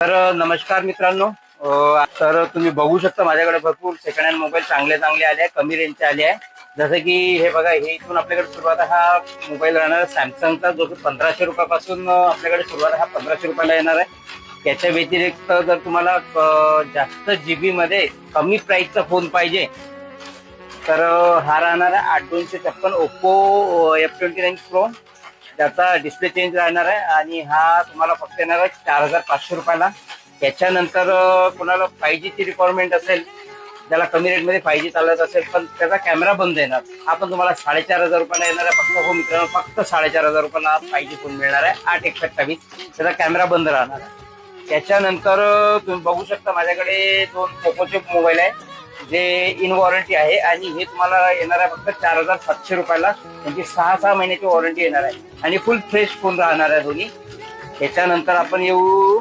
तर नमस्कार मित्रांनो. तर तुम्ही बघू शकता माझ्याकडे भरपूर सेकंड हँड मोबाईल चांगले आले आहे, कमी रेंजचे आले आहे. जसं की हे बघा, हे इथून आपल्याकडे सुरुवात हा मोबाईल राहणार आहे सॅमसंगचा, जो की 1500 रुपयापासून आपल्याकडे सुरुवात हा 1500 रुपयाला येणार आहे. त्याच्या व्यतिरिक्त जर तुम्हाला जास्त जीबी मध्ये कमी प्राइसचा फोन पाहिजे तर हा राहणार आहे 8256 ओप्पो F29 प्रो. त्याचा डिस्प्ले चेंज राहणार आहे आणि हा तुम्हाला फक्त येणार आहे 4500 रुपयाला. त्याच्यानंतर कोणाला 5G ची रिक्वायरमेंट असेल, ज्याला कमी रेटमध्ये 5G चालत असेल पण त्याचा कॅमेरा बंद येणार, हा पण तुम्हाला 4500 रुपयाला येणार आहे. फक्त हो मित्रांनो, फक्त 4500 रुपयाला 5G फोन मिळणार आहे 8/128. त्याचा कॅमेरा बंद राहणार आहे. त्याच्यानंतर तुम्ही बघू शकता माझ्याकडे 2 पोकोचे मोबाईल आहे जे इन वॉरंटी आहे आणि हे तुम्हाला येणार आहे फक्त 4700 रुपयाला. म्हणजे 6 महिन्याची वॉरंटी येणार आहे आणि फुल फ्रेश फोन राहणार आहे दोन्ही. त्याच्यानंतर आपण येऊ